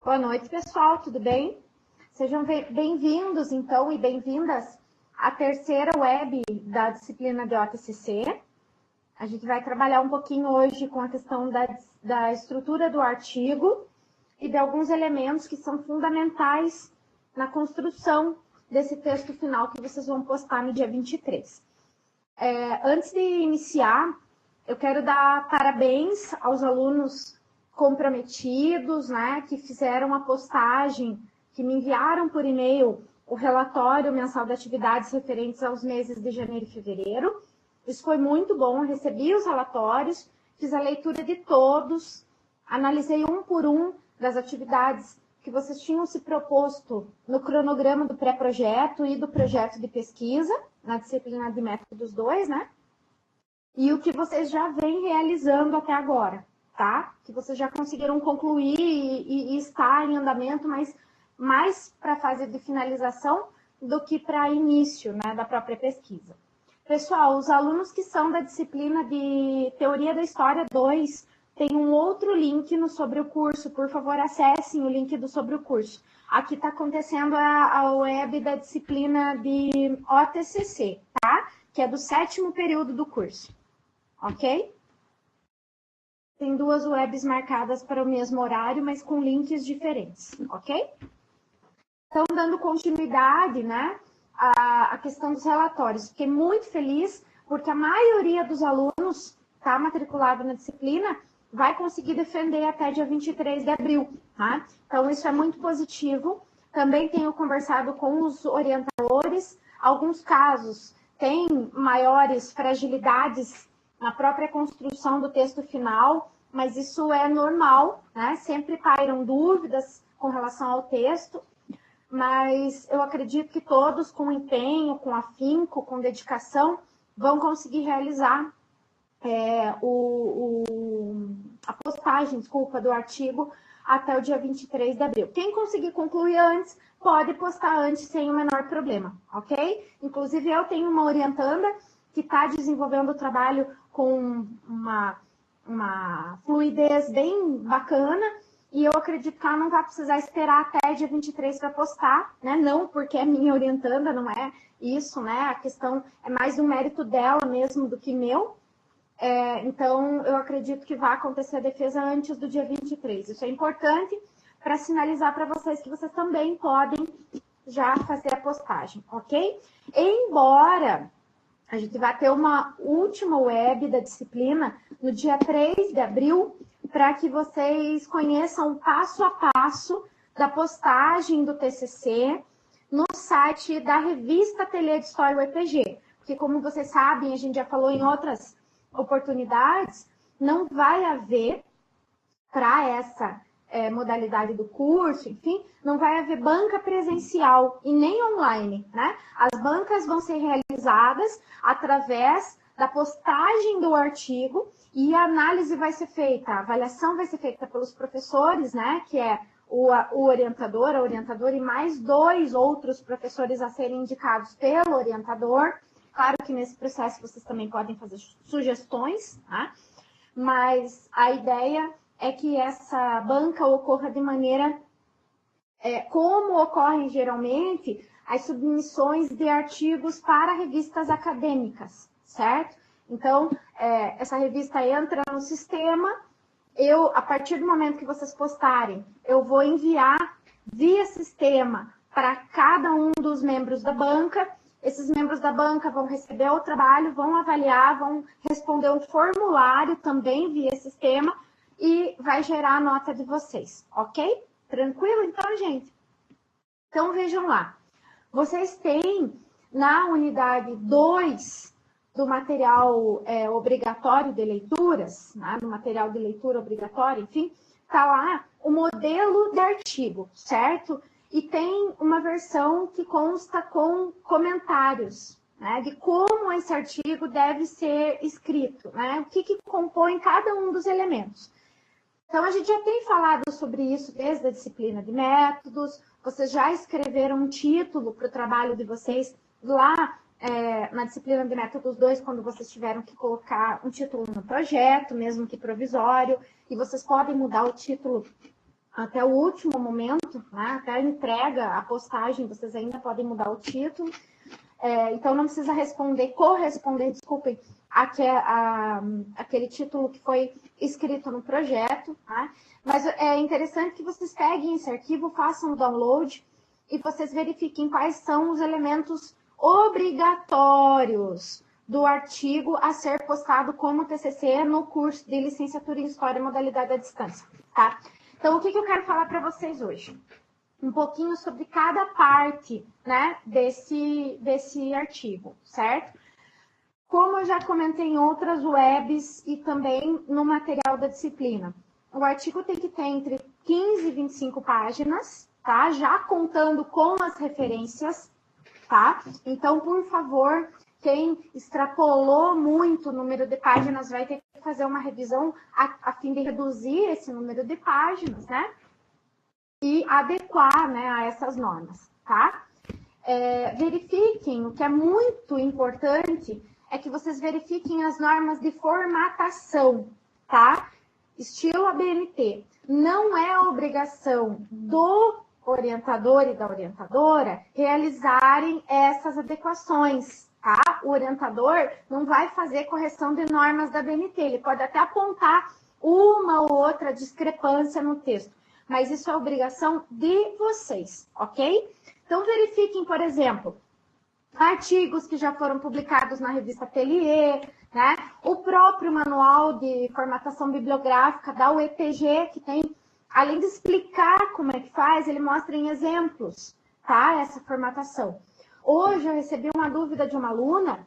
Boa noite, pessoal, tudo bem? Sejam bem-vindos, então, e bem-vindas à terceira web da disciplina de OTCC. A gente vai trabalhar um pouquinho hoje com a questão da estrutura do artigo e de alguns elementos que são fundamentais na construção desse texto final que vocês vão postar no dia 23. Antes de iniciar, eu quero dar parabéns aos alunos comprometidos, né, que fizeram a postagem, que me enviaram por e-mail o relatório mensal de atividades referentes aos meses de janeiro e fevereiro. Isso foi muito bom, eu recebi os relatórios, fiz a leitura de todos, analisei um por um das atividades que vocês tinham se proposto no cronograma do pré-projeto e do projeto de pesquisa, na disciplina de métodos 2, né? E o que vocês já vêm realizando até agora, tá? Que vocês já conseguiram concluir e estar em andamento, mas mais para a fase de finalização do que para início, né, da própria pesquisa. Pessoal, os alunos que são da disciplina de Teoria da História 2, tem um outro link no Sobre o Curso. Por favor, acessem o link do Sobre o Curso. Aqui está acontecendo a web da disciplina de OTCC, tá? Que é do 7º período do curso. Ok? Tem duas webs marcadas para o mesmo horário, mas com links diferentes, ok? Então, dando continuidade, né, à questão dos relatórios. Fiquei muito feliz, porque a maioria dos alunos está matriculado na disciplina, vai conseguir defender até dia 23 de abril, tá? Então, isso é muito positivo. Também tenho conversado com os orientadores. Alguns casos têm maiores fragilidades na própria construção do texto final, mas isso é normal, né? Sempre pairam dúvidas com relação ao texto, mas eu acredito que todos, com empenho, com afinco, com dedicação, vão conseguir realizar a postagem, do artigo até o dia 23 de abril. Quem conseguir concluir antes, pode postar antes sem o menor problema, ok? Inclusive, eu tenho uma orientanda que está desenvolvendo o trabalho com uma fluidez bem bacana, e eu acredito que ela não vai precisar esperar até dia 23 para postar, né? Não porque é minha orientanda, não é isso, né? A questão é mais um mérito dela mesmo do que meu. Então, eu acredito que vai acontecer a defesa antes do dia 23. Isso é importante para sinalizar para vocês que vocês também podem já fazer a postagem, ok? Embora a gente vai ter uma última web da disciplina no dia 3 de abril, para que vocês conheçam o passo a passo da postagem do TCC no site da revista Ateliê de História UEPG. Porque, como vocês sabem, a gente já falou em outras oportunidades, não vai haver, para essa modalidade do curso, enfim, não vai haver banca presencial e nem online, né? As bancas vão ser realizadas através da postagem do artigo e a análise vai ser feita, a avaliação vai ser feita pelos professores, né? Que é o orientador, a orientadora e mais 2 outros professores a serem indicados pelo orientador. Claro que nesse processo vocês também podem fazer sugestões, tá? Mas a ideia é que essa banca ocorra de maneira como ocorrem geralmente as submissões de artigos para revistas acadêmicas, certo? Então, essa revista entra no sistema, a partir do momento que vocês postarem, eu vou enviar via sistema para cada um dos membros da banca. Esses membros da banca vão receber o trabalho, vão avaliar, vão responder um formulário também via sistema e vai gerar a nota de vocês, ok? Tranquilo, então, gente? Então, vejam lá. Vocês têm na unidade 2 do material obrigatório de leituras, né? Do material de leitura obrigatório, enfim, tá lá o modelo de artigo, certo? E tem uma versão que consta com comentários, né, de como esse artigo deve ser escrito, né, o que compõe cada um dos elementos. Então, a gente já tem falado sobre isso desde a disciplina de métodos, vocês já escreveram um título para o trabalho de vocês lá na disciplina de métodos 2, quando vocês tiveram que colocar um título no projeto, mesmo que provisório, e vocês podem mudar o título até o último momento, né? Até a entrega, a postagem, vocês ainda podem mudar o título. Então, não precisa corresponder, desculpem, aquele título que foi escrito no projeto, né? Mas é interessante que vocês peguem esse arquivo, façam o download e vocês verifiquem quais são os elementos obrigatórios do artigo a ser postado como TCC no curso de licenciatura em História modalidade à distância, tá? Então, o que eu quero falar para vocês hoje? Um pouquinho sobre cada parte, né, desse artigo, certo? Como eu já comentei em outras webs e também no material da disciplina, o artigo tem que ter entre 15 e 25 páginas, tá? Já contando com as referências, tá? Então, por favor, quem extrapolou muito o número de páginas vai ter que fazer uma revisão a fim de reduzir esse número de páginas, né? E adequar, né, a essas normas, tá? Verifiquem, o que é muito importante é que vocês verifiquem as normas de formatação, tá? Estilo ABNT. Não é obrigação do orientador e da orientadora realizarem essas adequações, tá? O orientador não vai fazer correção de normas da ABNT, ele pode até apontar uma ou outra discrepância no texto, mas isso é obrigação de vocês, ok? Então, verifiquem, por exemplo, artigos que já foram publicados na revista Atelier, né? O próprio manual de formatação bibliográfica da UEPG, que tem, além de explicar como é que faz, ele mostra em exemplos, tá? Essa formatação. Hoje eu recebi uma dúvida de uma aluna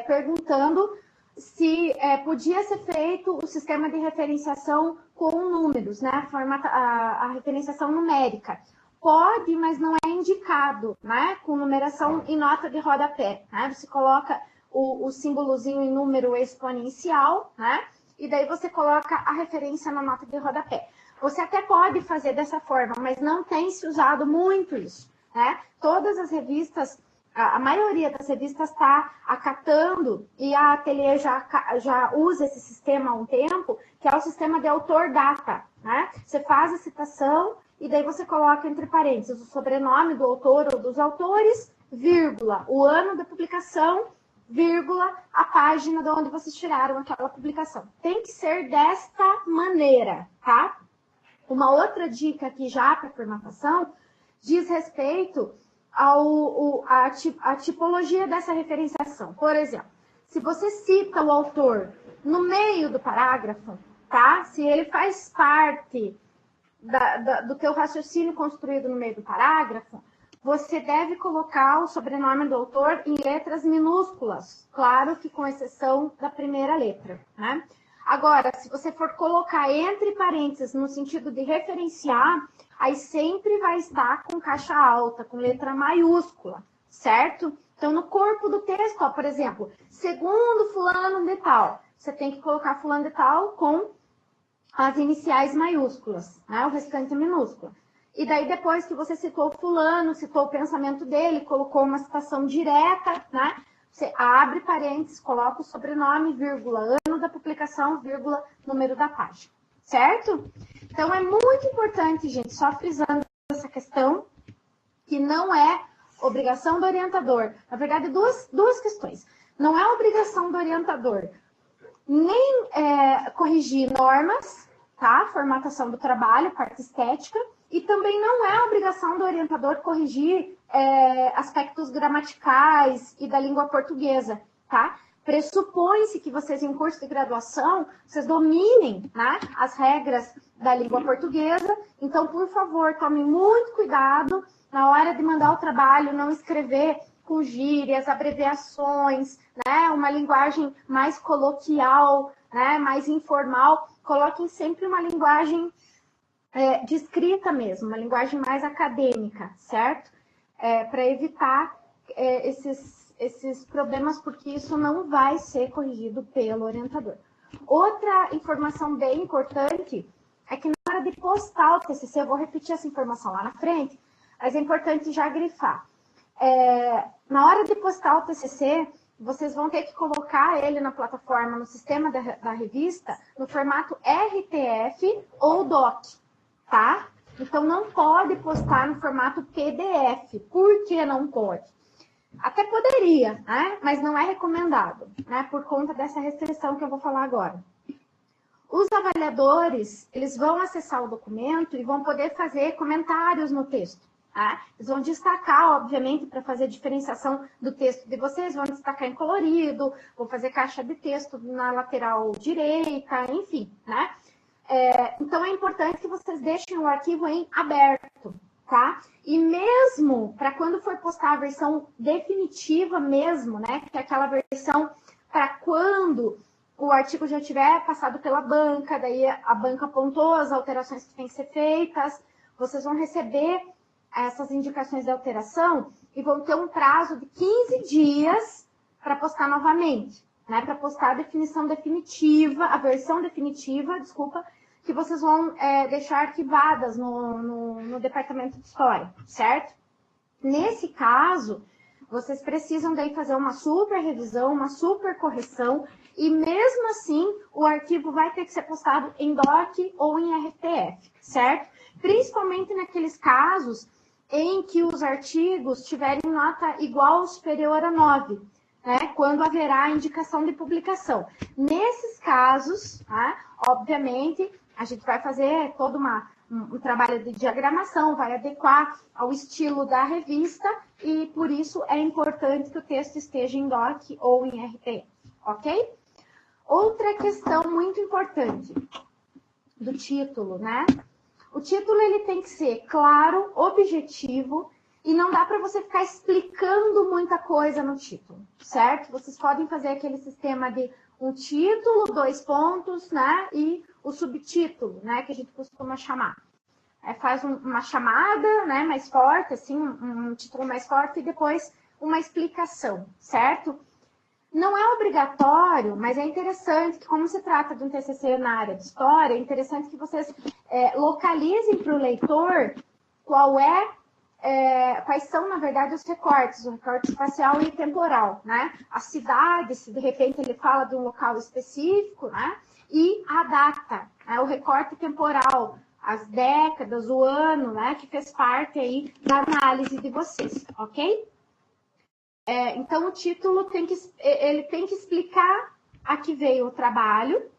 perguntando se podia ser feito o sistema de referenciação com números, né? A referenciação numérica. Pode, mas não é indicado, né? Com numeração em nota de rodapé, né? Você coloca o símbolozinho em número exponencial, né? E daí você coloca a referência na nota de rodapé. Você até pode fazer dessa forma, mas não tem se usado muito isso, né? Todas as revistas, a maioria das revistas está acatando, e a Atelier já usa esse sistema há um tempo, que é o sistema de autor-data, né? Você faz a citação e daí você coloca entre parênteses o sobrenome do autor ou dos autores, vírgula, o ano da publicação, vírgula, a página de onde vocês tiraram aquela publicação. Tem que ser desta maneira, tá? Uma outra dica aqui já para formatação diz respeito à tipologia dessa referenciação. Por exemplo, se você cita o autor no meio do parágrafo, tá? Se ele faz parte do teu raciocínio construído no meio do parágrafo, você deve colocar o sobrenome do autor em letras minúsculas, claro que com exceção da primeira letra, né? Agora, se você for colocar entre parênteses no sentido de referenciar, aí sempre vai estar com caixa alta, com letra maiúscula, certo? Então, no corpo do texto, ó, por exemplo, segundo fulano de tal, você tem que colocar fulano de tal com as iniciais maiúsculas, né? O restante minúsculo. E daí, depois que você citou fulano, citou o pensamento dele, colocou uma citação direta, né? Você abre parênteses, coloca o sobrenome, vírgula, ano da publicação, vírgula, número da página, certo? Então, é muito importante, gente, só frisando essa questão, que não é obrigação do orientador. Na verdade, duas questões. Não é obrigação do orientador nem corrigir normas, tá? Formatação do trabalho, parte estética, e também não é obrigação do orientador corrigir aspectos gramaticais e da língua portuguesa, tá? Pressupõe-se que vocês, em curso de graduação, vocês dominem, né, as regras da língua portuguesa. Então, por favor, tomem muito cuidado na hora de mandar o trabalho, não escrever com gírias, abreviações, né, uma linguagem mais coloquial, né, mais informal. Coloquem sempre uma linguagem de escrita mesmo, uma linguagem mais acadêmica, certo? Para evitar esses problemas, porque isso não vai ser corrigido pelo orientador. Outra informação bem importante é que na hora de postar o TCC, eu vou repetir essa informação lá na frente, mas é importante já grifar. Na hora de postar o TCC, vocês vão ter que colocar ele na plataforma, no sistema da revista, no formato RTF ou DOC, tá? Então, não pode postar no formato PDF. Por que não pode? Até poderia, né? Mas não é recomendado, né? Por conta dessa restrição que eu vou falar agora. Os avaliadores, eles vão acessar o documento e vão poder fazer comentários no texto. Tá? Eles vão destacar, obviamente, para fazer diferenciação do texto de vocês, vão destacar em colorido, vão fazer caixa de texto na lateral direita, enfim, né? Então, é importante que vocês deixem o arquivo em aberto, tá? E mesmo para quando for postar a versão definitiva mesmo, né? Que é aquela versão para quando o artigo já tiver passado pela banca, daí a banca apontou as alterações que têm que ser feitas, vocês vão receber essas indicações de alteração e vão ter um prazo de 15 dias para postar novamente, né? Para postar a definição definitiva, a versão definitiva, desculpa, que vocês vão deixar arquivadas no departamento de história, certo? Nesse caso, vocês precisam daí fazer uma super revisão, uma super correção, e mesmo assim, o arquivo vai ter que ser postado em DOC ou em RTF, certo? Principalmente naqueles casos em que os artigos tiverem nota igual ou superior a 9, né? Quando haverá a indicação de publicação. Nesses casos, né, obviamente, a gente vai fazer todo um trabalho de diagramação, vai adequar ao estilo da revista e, por isso, é importante que o texto esteja em DOC ou em RTF, ok? Outra questão muito importante do título, né? O título ele tem que ser claro, objetivo e não dá para você ficar explicando muita coisa no título, certo? Vocês podem fazer aquele sistema de um título, 2 pontos, né? E o subtítulo, né? Que a gente costuma chamar. Faz uma chamada, né? Mais forte, assim, um título mais forte e depois uma explicação, certo? Não é obrigatório, mas é interessante que, como se trata de um TCC na área de história, é interessante que vocês localizem para o leitor quais são, na verdade, os recortes, o recorte espacial e temporal, né? A cidade, se de repente ele fala de um local específico, né? E a data, né? O recorte temporal, as décadas, o ano, né? Que fez parte aí da análise de vocês, ok? Então, o título tem que explicar a que veio o trabalho,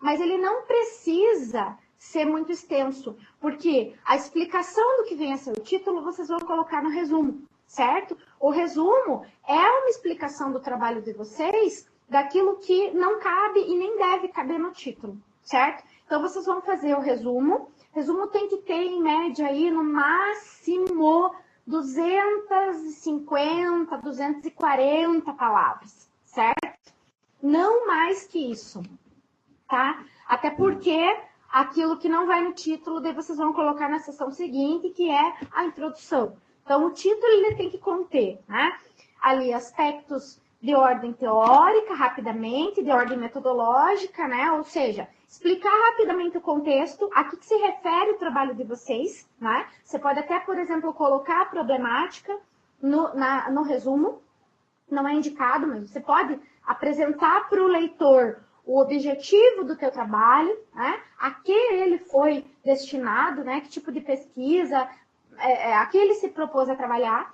mas ele não precisa ser muito extenso, porque a explicação do que vem a ser o título, vocês vão colocar no resumo, certo? O resumo é uma explicação do trabalho de vocês, daquilo que não cabe e nem deve caber no título, certo? Então, vocês vão fazer o resumo. O resumo tem que ter, em média, aí, no máximo 250, 240 palavras, certo? Não mais que isso, tá? Até porque aquilo que não vai no título, daí vocês vão colocar na seção seguinte, que é a introdução. Então, o título ele tem que conter, né? Ali aspectos de ordem teórica, rapidamente, de ordem metodológica, né? Ou seja, explicar rapidamente o contexto, a que se refere o trabalho de vocês, né? Você pode até, por exemplo, colocar a problemática no resumo, não é indicado, mas você pode apresentar para o leitor o objetivo do teu trabalho, né? A que ele foi destinado, né? Que tipo de pesquisa, a que ele se propôs a trabalhar,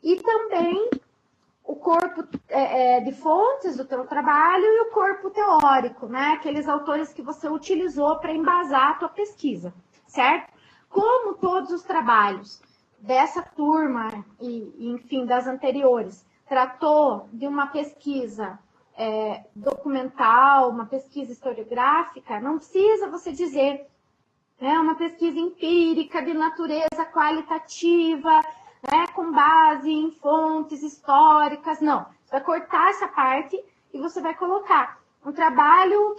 e também o corpo de fontes do teu trabalho e o corpo teórico, né? Aqueles autores que você utilizou para embasar a tua pesquisa, certo? Como todos os trabalhos dessa turma e enfim, das anteriores, tratou de uma pesquisa documental, uma pesquisa historiográfica, não precisa você dizer, né? Uma pesquisa empírica de natureza qualitativa, né, com base em fontes históricas, não. Você vai cortar essa parte e você vai colocar um trabalho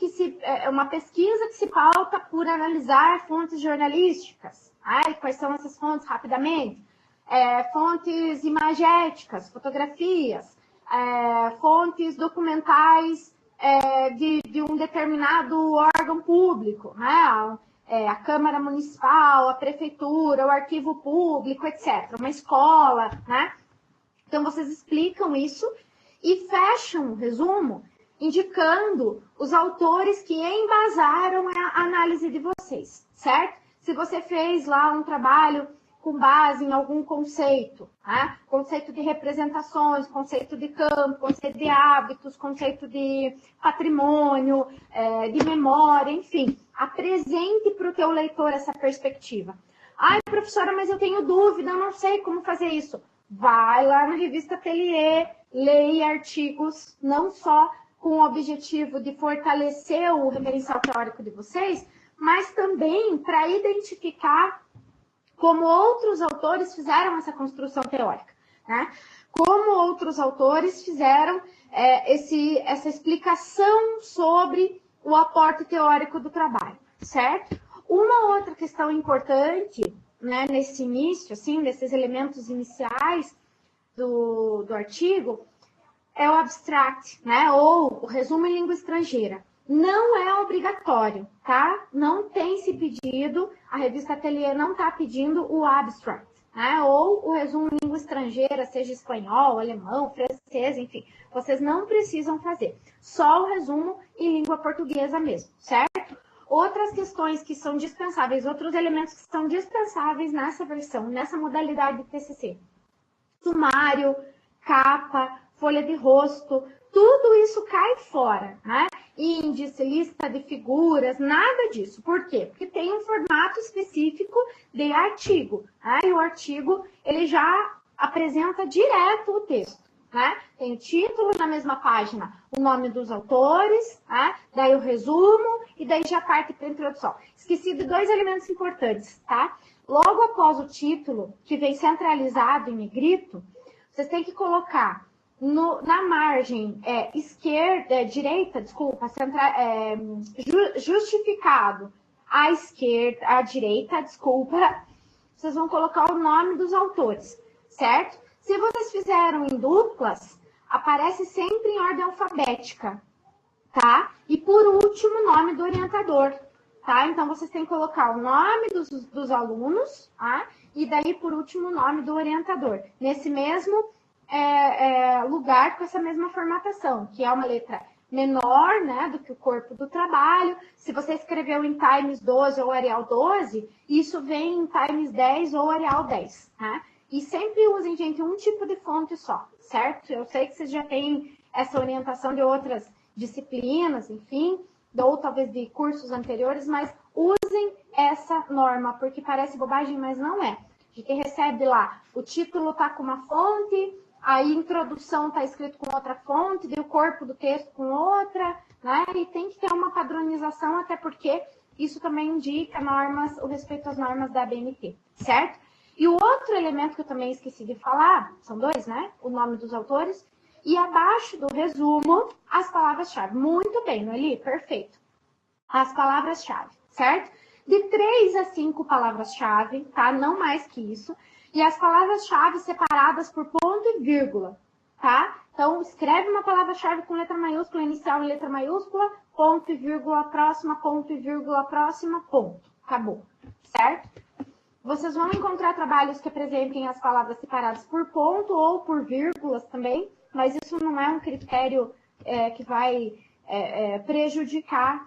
uma pesquisa que se pauta por analisar fontes jornalísticas. Quais são essas fontes rapidamente? Fontes imagéticas, fotografias, fontes documentais de um determinado órgão público, né? A Câmara Municipal, a Prefeitura, o Arquivo Público, etc. Uma escola, né? Então, vocês explicam isso e fecham o resumo indicando os autores que embasaram a análise de vocês, certo? Se você fez lá um trabalho com base em algum conceito, né? Conceito de representações, conceito de campo, conceito de hábitos, conceito de patrimônio, de memória, enfim. Apresente para o teu leitor essa perspectiva. Ai, professora, mas eu tenho dúvida, eu não sei como fazer isso. Vai lá na revista Ateliê, leia artigos, não só com o objetivo de fortalecer o referencial teórico de vocês, mas também para identificar como outros autores fizeram essa construção teórica, né? Como outros autores fizeram essa explicação sobre o aporte teórico do trabalho, certo? Uma outra questão importante, né, nesse início, assim, desses elementos iniciais do artigo, é o abstract, né, ou o resumo em língua estrangeira. Não é obrigatório, tá? Não tem se pedido, a revista Ateliê não está pedindo o abstract, né? Ou o resumo em língua estrangeira, seja espanhol, alemão, francês, enfim. Vocês não precisam fazer. Só o resumo em língua portuguesa mesmo, certo? Outras questões que são dispensáveis, outros elementos que são dispensáveis nessa versão, nessa modalidade de TCC. Sumário, capa, folha de rosto, tudo isso cai fora, né? Índice, lista de figuras, nada disso. Por quê? Porque tem um formato específico de artigo, né? E o artigo, ele já apresenta direto o texto, né? Tem o título na mesma página, o nome dos autores, né? Daí o resumo e daí já parte para a introdução. Esqueci de 2 elementos importantes, tá? Logo após o título, que vem centralizado em negrito, vocês têm que colocar na margem direita, desculpa, justificado à direita, desculpa, vocês vão colocar o nome dos autores, certo? Se vocês fizeram em duplas, aparece sempre em ordem alfabética, tá? E por último, o nome do orientador, tá? Então, vocês têm que colocar o nome dos alunos, tá? E daí, por último, o nome do orientador. Nesse mesmo lugar, com essa mesma formatação, que é uma letra menor, né, do que o corpo do trabalho. Se você escreveu em Times 12 ou Arial 12, isso vem em Times 10 ou Arial 10, tá? E sempre usem, gente, um tipo de fonte só, certo? Eu sei que vocês já têm essa orientação de outras disciplinas, enfim, ou talvez de cursos anteriores, mas usem essa norma, porque parece bobagem, mas não é. De que recebe lá, o título tá com uma fonte, a introdução está escrito com outra fonte, e o corpo do texto com outra, né? E tem que ter uma padronização, até porque isso também indica normas, o respeito às normas da ABNT, certo? E o outro elemento que eu também esqueci de falar, são 2, né? O nome dos autores, e abaixo do resumo, as palavras-chave. Muito bem, Noeli? Perfeito. As palavras-chave, certo? De 3 a 5 palavras-chave, tá? Não mais que isso. E as palavras-chave separadas por ponto e vírgula, tá? Então, escreve uma palavra-chave com letra maiúscula, inicial em letra maiúscula, ponto e vírgula próxima, ponto e vírgula próxima, ponto. Acabou, certo? Vocês vão encontrar trabalhos que apresentem as palavras separadas por ponto ou por vírgulas também, mas isso não é um critério que vai prejudicar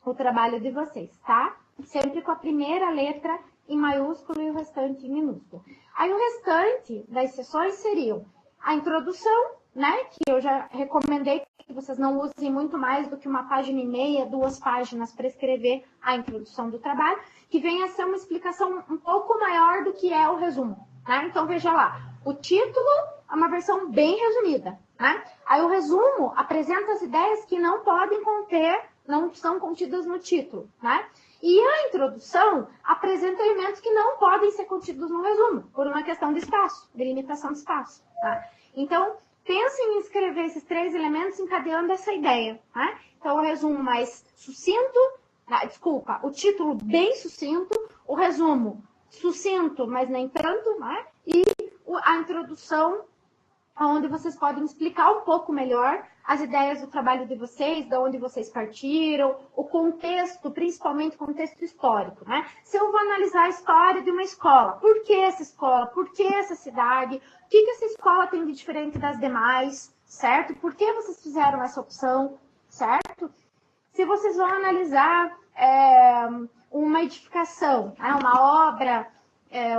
o trabalho de vocês, tá? Sempre com a primeira letra em maiúsculo e o restante em minúsculo. Aí o restante das sessões seriam a introdução, né? Que eu já recomendei que vocês não usem muito mais do que uma página e meia, 2 páginas para escrever a introdução do trabalho, que venha a ser uma explicação um pouco maior do que é o resumo, né? Então veja lá, o título é uma versão bem resumida, né? Aí o resumo apresenta as ideias que não podem conter, não são contidas no título, né? E a introdução apresenta elementos que não podem ser contidos no resumo, por uma questão de espaço, de limitação de espaço, tá? Então, pensem em escrever esses 3 elementos encadeando essa ideia, tá? Então, o resumo mais sucinto, o título bem sucinto, o resumo sucinto, mas nem tanto, né? E a introdução, onde vocês podem explicar um pouco melhor as ideias do trabalho de vocês, de onde vocês partiram, o contexto, principalmente o contexto histórico, né? Se eu vou analisar a história de uma escola, por que essa escola, por que essa cidade, o que essa escola tem de diferente das demais, certo? Por que vocês fizeram essa opção, certo? Se vocês vão analisar uma edificação, né? Uma obra,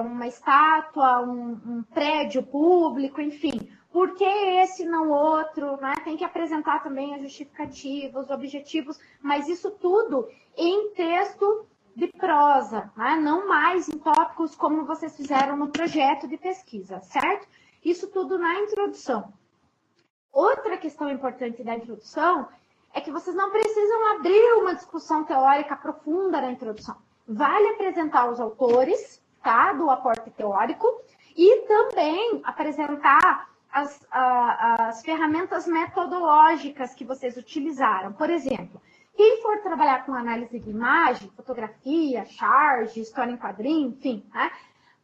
uma estátua, um prédio público, enfim. Por que esse não outro? Né? Tem que apresentar também a justificativa, os objetivos, mas isso tudo em texto de prosa, né? Não mais em tópicos como vocês fizeram no projeto de pesquisa, certo? Isso tudo na introdução. Outra questão importante da introdução é que vocês não precisam abrir uma discussão teórica profunda na introdução. Vale apresentar os autores, tá, do aporte teórico e também apresentar as ferramentas metodológicas que vocês utilizaram. Por exemplo, quem for trabalhar com análise de imagem, fotografia, charge, história em quadrinho, enfim, né,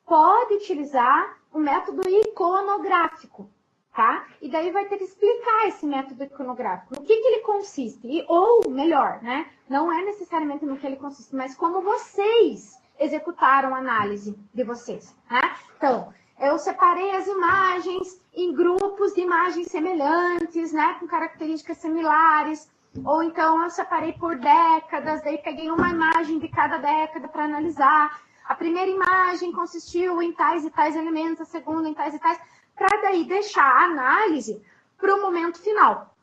pode utilizar o método iconográfico, tá? E daí vai ter que explicar esse método iconográfico, no que ele consiste, ou melhor, né, não é necessariamente no que ele consiste, mas como vocês executaram a análise de vocês, né? Então, eu separei as imagens em grupos de imagens semelhantes, né, com características similares, ou então eu separei por décadas, daí peguei uma imagem de cada década para analisar. A primeira imagem consistiu em tais e tais elementos, a segunda em tais e tais, para daí deixar a análise para o momento final.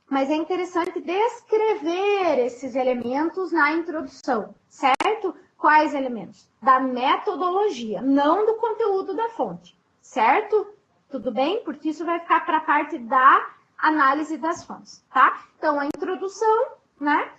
Mas é interessante descrever esses elementos na introdução, certo? Quais elementos? Da metodologia, não do conteúdo da fonte, certo? Tudo bem? Porque isso vai ficar para a parte da análise das fontes, tá? Então, a introdução, né?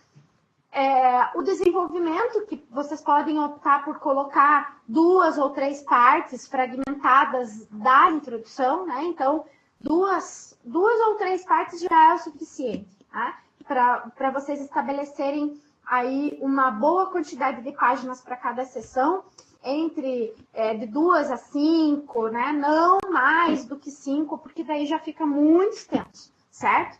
O desenvolvimento, que vocês podem optar por colocar 2 ou 3 partes fragmentadas da introdução, né? Então, duas ou 3 partes já é o suficiente, tá? Para vocês estabelecerem aí uma boa quantidade de páginas para cada sessão, entre de 2 a 5, né? Não mais do que 5, porque daí já fica muito extenso, certo?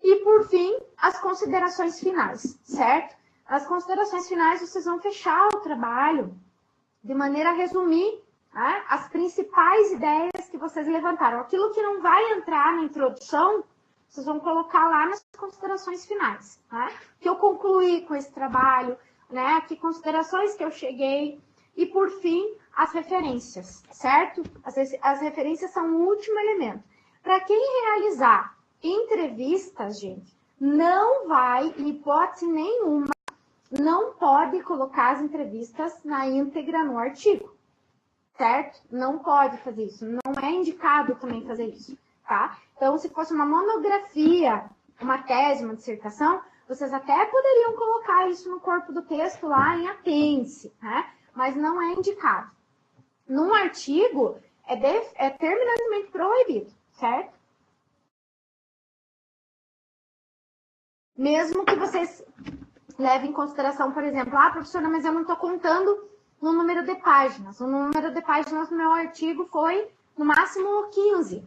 E, por fim, as considerações finais, certo? As considerações finais, vocês vão fechar o trabalho de maneira a resumir, né, as principais ideias que vocês levantaram. Aquilo que não vai entrar na introdução, vocês vão colocar lá nas considerações finais, né? Que eu concluí com esse trabalho, né? Que considerações que eu cheguei. E, por fim, as referências, certo? As referências são o último elemento. Para quem realizar entrevistas, gente, não vai, em hipótese nenhuma, não pode colocar as entrevistas na íntegra no artigo, certo? Não pode fazer isso, não é indicado também fazer isso, tá? Então, se fosse uma monografia, uma tese, uma dissertação, vocês até poderiam colocar isso no corpo do texto lá em apêndice, né? Mas não é indicado. Num artigo, é terminantemente proibido, certo? Mesmo que vocês levem em consideração, por exemplo, professora, mas eu não estou contando no número de páginas. O número de páginas do meu artigo foi, no máximo, 15.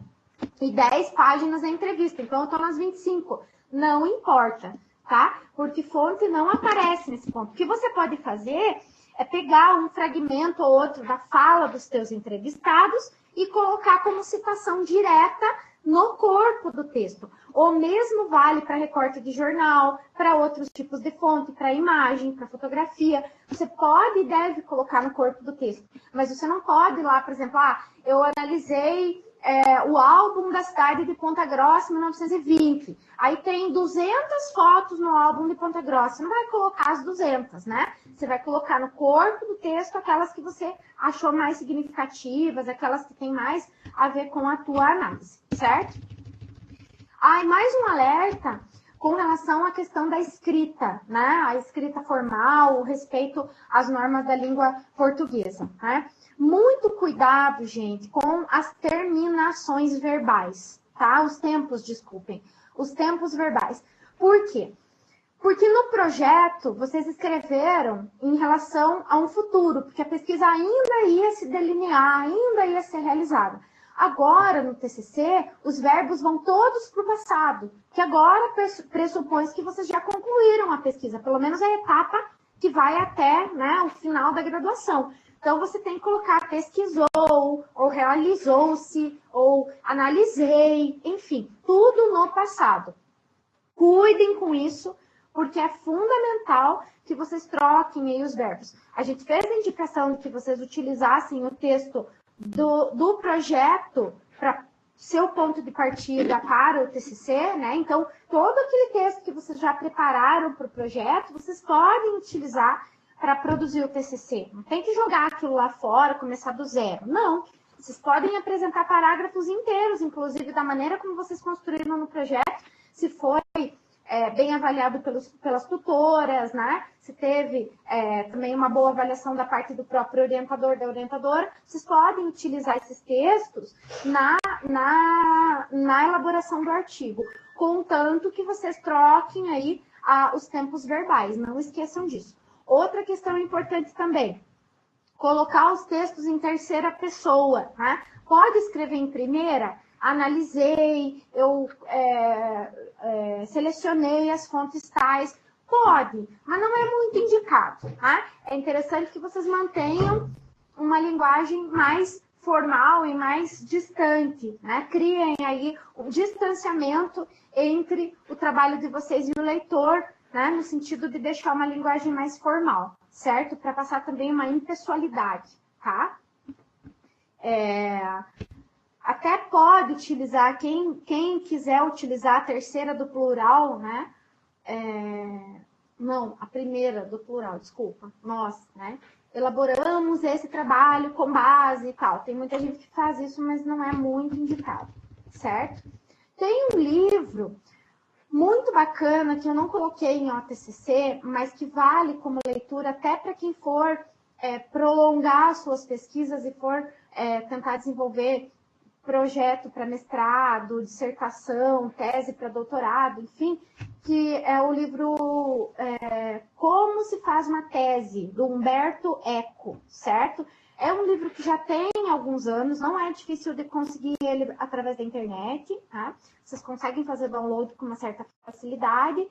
E 10 páginas da entrevista. Então, eu estou nas 25. Não importa, tá? Porque fonte não aparece nesse ponto. O que você pode fazer é pegar um fragmento ou outro da fala dos teus entrevistados e colocar como citação direta no corpo do texto. O mesmo vale para recorte de jornal, para outros tipos de fonte, para imagem, para fotografia. Você pode e deve colocar no corpo do texto, mas você não pode ir lá, por exemplo, eu analisei o álbum da cidade de Ponta Grossa, 1920. Aí tem 200 fotos no álbum de Ponta Grossa. Você não vai colocar as 200, né? Você vai colocar no corpo do texto aquelas que você achou mais significativas, aquelas que têm mais a ver com a tua análise, certo? E mais um alerta com relação à questão da escrita, né? A escrita formal, o respeito às normas da língua portuguesa, né? Muito cuidado, gente, com as terminações verbais, tá? Os tempos, desculpem. Os tempos verbais. Por quê? Porque no projeto, vocês escreveram em relação a um futuro, porque a pesquisa ainda ia se delinear, ainda ia ser realizada. Agora, no TCC, os verbos vão todos para o passado, que agora pressupõe que vocês já concluíram a pesquisa, pelo menos a etapa que vai até, né, o final da graduação. Então, você tem que colocar pesquisou, ou realizou-se, ou analisei, enfim, tudo no passado. Cuidem com isso, porque é fundamental que vocês troquem aí os verbos. A gente fez a indicação de que vocês utilizassem o texto do projeto para seu ponto de partida para o TCC, né? Então, todo aquele texto que vocês já prepararam para o projeto, vocês podem utilizar para produzir o TCC. Não tem que jogar aquilo lá fora, começar do zero. Não. Vocês podem apresentar parágrafos inteiros, inclusive da maneira como vocês construíram no projeto, se foi bem avaliado pelas tutoras, né? Se teve também uma boa avaliação da parte do próprio orientador, da orientadora, vocês podem utilizar esses textos na elaboração do artigo, contanto que vocês troquem aí os tempos verbais, não esqueçam disso. Outra questão importante também, colocar os textos em terceira pessoa, né? Pode escrever em primeira? Analisei, eu selecionei as fontes tais. Pode, mas não é muito indicado, tá? É interessante que vocês mantenham uma linguagem mais formal e mais distante, né? Criem aí um distanciamento entre o trabalho de vocês e o leitor, né? No sentido de deixar uma linguagem mais formal, certo? Para passar também uma impessoalidade, tá? Até pode utilizar, quem quiser utilizar a terceira do plural, né? Não, a primeira do plural, desculpa, nós, né? Elaboramos esse trabalho com base e tal. Tem muita gente que faz isso, mas não é muito indicado, certo? Tem um livro muito bacana que eu não coloquei em OTCC, mas que vale como leitura até para quem for prolongar suas pesquisas e for tentar desenvolver projeto para mestrado, dissertação, tese para doutorado, enfim, que é o livro Como se faz uma tese, do Humberto Eco, certo? É um livro que já tem alguns anos, não é difícil de conseguir ele através da internet, tá? Vocês conseguem fazer download com uma certa facilidade.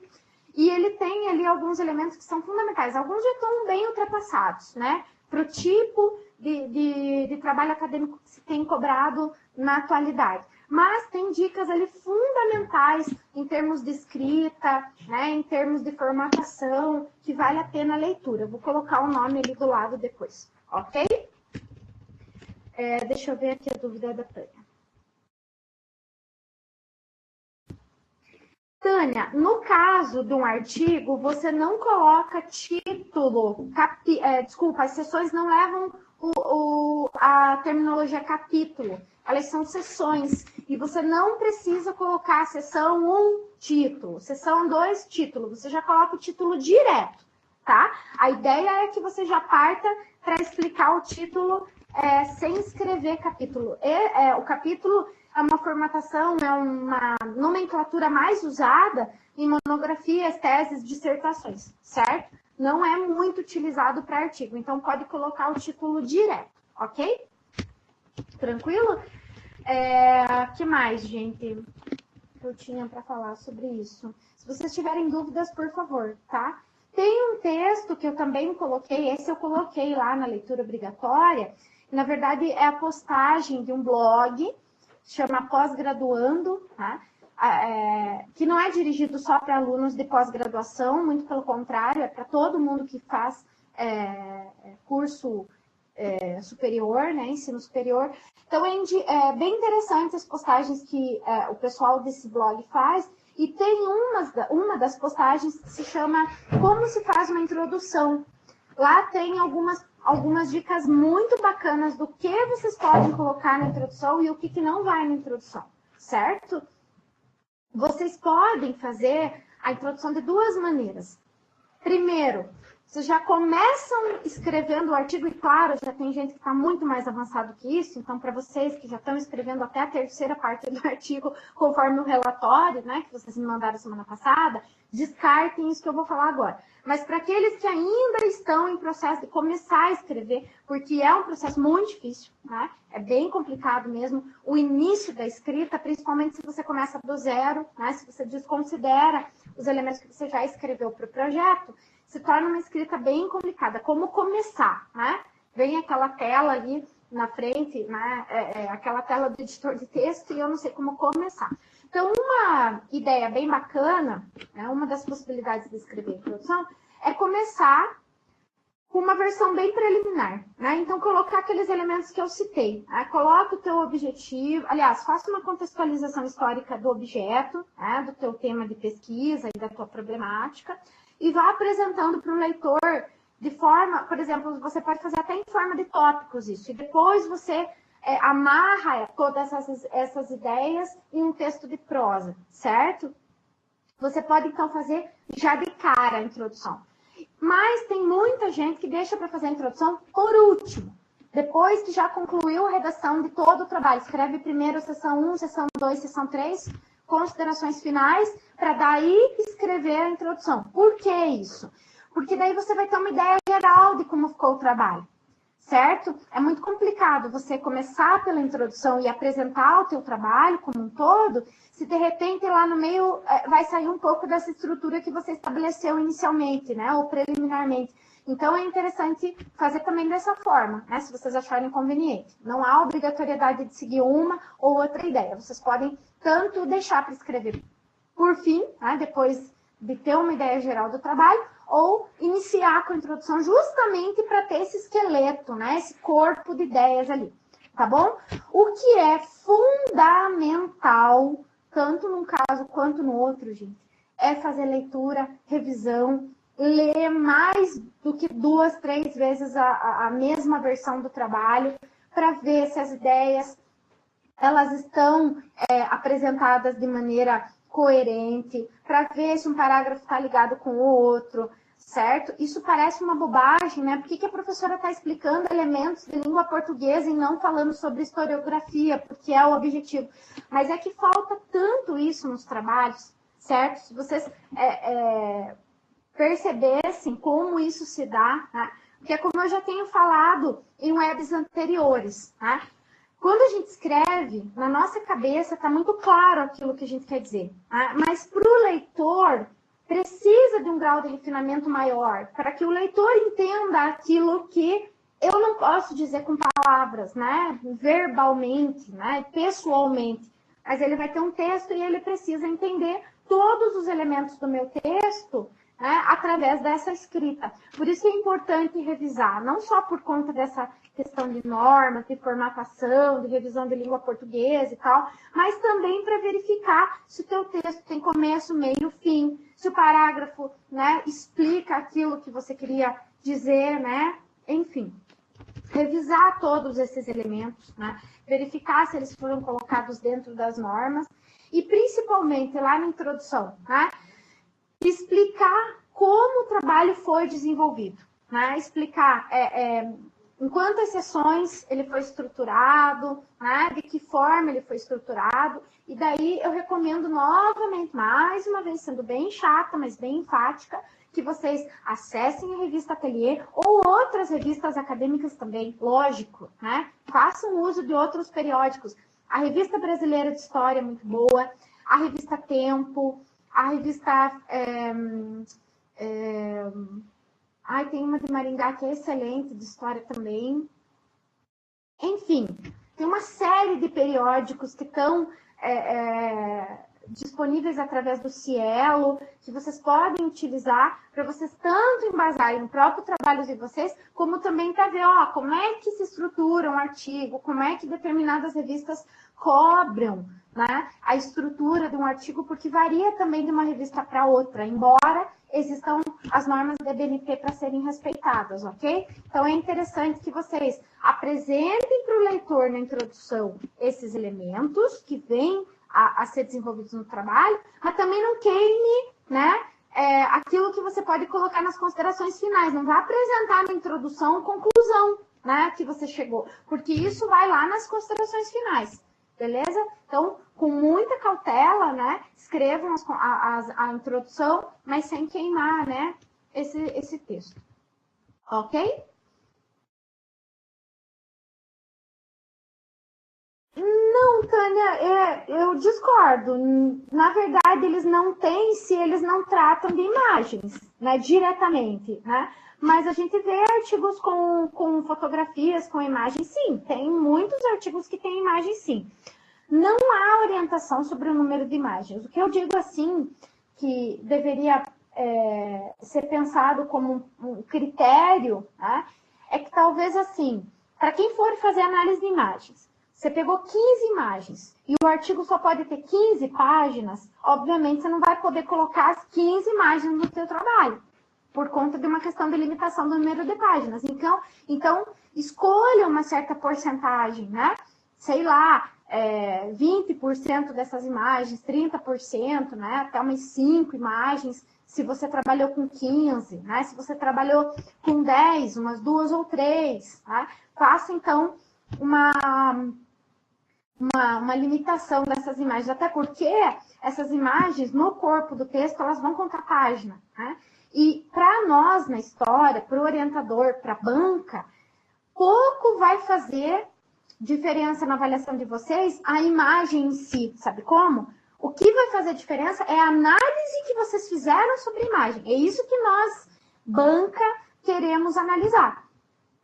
E ele tem ali alguns elementos que são fundamentais. Alguns já estão bem ultrapassados, né? Para o tipo de trabalho acadêmico que se tem cobrado na atualidade. Mas tem dicas ali fundamentais em termos de escrita, né? Em termos de formatação, que vale a pena a leitura. Eu vou colocar o nome ali do lado depois, ok? Deixa eu ver aqui a dúvida da Tânia. Tânia, no caso de um artigo, você não coloca título, desculpa, as sessões não levam a terminologia capítulo, elas são sessões, e você não precisa colocar a sessão 1 título, sessão 2 título, você já coloca o título direto, tá? A ideia é que você já parta para explicar o título sem escrever capítulo. O capítulo é uma formatação, é uma nomenclatura mais usada em monografias, teses, dissertações, certo? Não é muito utilizado para artigo, então pode colocar o título direto, ok? Tranquilo? Que mais, gente, que eu tinha para falar sobre isso? Se vocês tiverem dúvidas, por favor, tá? Tem um texto que eu também coloquei, esse eu coloquei lá na leitura obrigatória, na verdade é a postagem de um blog, chama Pós-Graduando, tá? Que não é dirigido só para alunos de pós-graduação, muito pelo contrário, é para todo mundo que faz curso superior, né, ensino superior. Então, é bem interessante as postagens que o pessoal desse blog faz, e tem uma das postagens que se chama Como se faz uma introdução. Lá tem algumas dicas muito bacanas do que vocês podem colocar na introdução e o que não vai na introdução, certo? Vocês podem fazer a introdução de duas maneiras. Primeiro, vocês já começam escrevendo o artigo, e claro, já tem gente que está muito mais avançado que isso, então para vocês que já estão escrevendo até a terceira parte do artigo, conforme o relatório, né, que vocês me mandaram semana passada, descartem isso que eu vou falar agora. Mas para aqueles que ainda estão em processo de começar a escrever, porque é um processo muito difícil, né? É bem complicado mesmo, o início da escrita, principalmente se você começa do zero, né? Se você desconsidera os elementos que você já escreveu para o projeto, se torna uma escrita bem complicada. Como começar, né? Vem aquela tela ali na frente, né? Aquela tela do editor de texto, e eu não sei como começar. Então, uma ideia bem bacana, né, uma das possibilidades de escrever introdução, é começar com uma versão bem preliminar, né? Então, colocar aqueles elementos que eu citei, né? Coloca o teu objetivo, aliás, faça uma contextualização histórica do objeto, né? Do teu tema de pesquisa e da tua problemática, e vá apresentando para o leitor de forma, por exemplo, você pode fazer até em forma de tópicos isso, e depois você amarra todas essas ideias em um texto de prosa, certo? Você pode, então, fazer já de cara a introdução. Mas tem muita gente que deixa para fazer a introdução por último. Depois que já concluiu a redação de todo o trabalho. Escreve primeiro sessão 1, sessão 2, sessão 3, considerações finais, para daí escrever a introdução. Por que isso? Porque daí você vai ter uma ideia geral de como ficou o trabalho. Certo? É muito complicado você começar pela introdução e apresentar o teu trabalho como um todo, se de repente lá no meio vai sair um pouco dessa estrutura que você estabeleceu inicialmente, né? Ou preliminarmente. Então, é interessante fazer também dessa forma, né? Se vocês acharem conveniente. Não há obrigatoriedade de seguir uma ou outra ideia. Vocês podem tanto deixar para escrever por fim, né? Depois de ter uma ideia geral do trabalho, ou iniciar com a introdução justamente para ter esse esqueleto, né? Esse corpo de ideias ali, tá bom? O que é fundamental, tanto num caso quanto no outro, gente, é fazer leitura, revisão, ler mais do que 2, 3 vezes a mesma versão do trabalho, para ver se as ideias elas estão apresentadas de maneira coerente, para ver se um parágrafo está ligado com o outro, certo? Isso parece uma bobagem, né? Por que a professora está explicando elementos de língua portuguesa e não falando sobre historiografia, porque é o objetivo? Mas é que falta tanto isso nos trabalhos, certo? Se vocês percebessem como isso se dá, né? Porque como eu já tenho falado em webs anteriores, né? Quando a gente escreve, na nossa cabeça está muito claro aquilo que a gente quer dizer. Né? Mas para o leitor, precisa de um grau de refinamento maior, para que o leitor entenda aquilo que eu não posso dizer com palavras, né? Verbalmente, né? Pessoalmente. Mas ele vai ter um texto e ele precisa entender todos os elementos do meu texto, né? Através dessa escrita. Por isso é importante revisar, não só por conta dessa questão de normas, de formatação, de revisão de língua portuguesa e tal, mas também para verificar se o teu texto tem começo, meio, fim, se o parágrafo, né, explica aquilo que você queria dizer, né? Enfim, revisar todos esses elementos, né? Verificar se eles foram colocados dentro das normas e principalmente lá na introdução, né? Explicar como o trabalho foi desenvolvido, né? Explicar em quantas sessões ele foi estruturado, né? De que forma ele foi estruturado. E daí eu recomendo novamente, mais uma vez, sendo bem chata, mas bem enfática, que vocês acessem a revista Ateliê ou outras revistas acadêmicas também, lógico, né? Façam uso de outros periódicos. A Revista Brasileira de História é muito boa, a revista Tempo, a revista... tem uma de Maringá que é excelente, de história também. Enfim, tem uma série de periódicos que estão disponíveis através do Cielo, que vocês podem utilizar para vocês tanto embasarem no próprio trabalho de vocês, como também para ver como é que se estrutura um artigo, como é que determinadas revistas cobram, né, a estrutura de um artigo, porque varia também de uma revista para outra, embora existam as normas da BNT para serem respeitadas, ok? Então, é interessante que vocês apresentem para o leitor na introdução esses elementos que vêm a ser desenvolvidos no trabalho, mas também não queime, né, aquilo que você pode colocar nas considerações finais. Não vai apresentar na introdução conclusão, né, que você chegou, porque isso vai lá nas considerações finais. Beleza? Então, com muita cautela, né? Escrevam a introdução, mas sem queimar, né? Esse texto. Ok? Não, Tânia, eu discordo. Na verdade, eles não têm se eles não tratam de imagens, né? Diretamente, né? Mas a gente vê artigos com fotografias, com imagens, sim. Tem muitos artigos que têm imagens, sim. Não há orientação sobre o número de imagens. O que eu digo assim, que deveria ser pensado como um critério, né? É que talvez assim, para quem for fazer análise de imagens, você pegou 15 imagens e o artigo só pode ter 15 páginas, obviamente você não vai poder colocar as 15 imagens no seu trabalho, por conta de uma questão de limitação do número de páginas. Então escolha uma certa porcentagem, né? Sei lá, 20% dessas imagens, 30%, né? Até umas 5 imagens, se você trabalhou com 15, né? Se você trabalhou com 10, umas 2 ou 3, né? Faça, então, uma limitação dessas imagens, até porque essas imagens, no corpo do texto, elas vão contar página, né? E para nós, na história, para o orientador, para a banca, pouco vai fazer diferença na avaliação de vocês a imagem em si, sabe como? O que vai fazer diferença é a análise que vocês fizeram sobre a imagem. É isso que nós, banca, queremos analisar,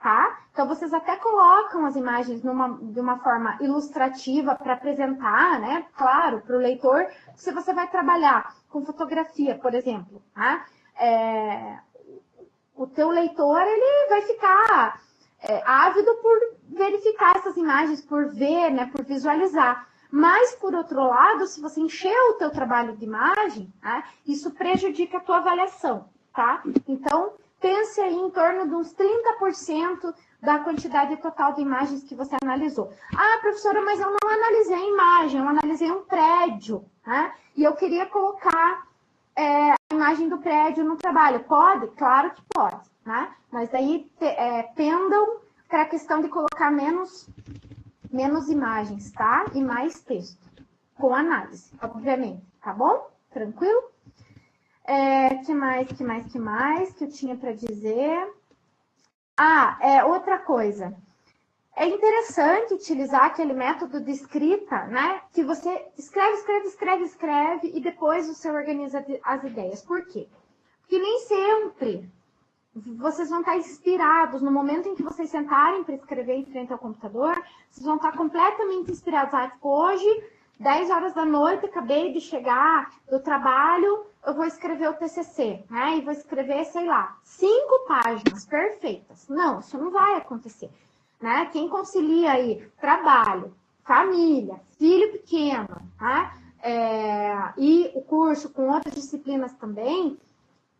tá? Então, vocês até colocam as imagens de uma forma ilustrativa para apresentar, né? Claro, para o leitor, se você vai trabalhar com fotografia, por exemplo, tá? O teu leitor, ele vai ficar ávido por verificar essas imagens, por ver, né, por visualizar. Mas, por outro lado, se você encher o teu trabalho de imagem, né, isso prejudica a tua avaliação, tá? Então, pense aí em torno de uns 30% da quantidade total de imagens que você analisou. Ah, professora, mas eu não analisei a imagem, eu analisei um prédio, né? E eu queria colocar a imagem do prédio no trabalho. Pode? Claro que pode, né? Mas daí pendam para a questão de colocar menos imagens, tá? E mais texto, com análise, obviamente, tá bom? Tranquilo? Que mais que eu tinha para dizer? Outra coisa. É interessante utilizar aquele método de escrita, né? Que você escreve e depois você organiza as ideias. Por quê? Porque nem sempre vocês vão estar inspirados. No momento em que vocês sentarem para escrever em frente ao computador, vocês vão estar completamente inspirados. Tipo, hoje, 10 horas da noite, acabei de chegar do trabalho, eu vou escrever o TCC, né? E vou escrever, sei lá, 5 páginas perfeitas. Não, isso não vai acontecer. Né? Quem concilia aí trabalho, família, filho pequeno, né? E o curso com outras disciplinas também,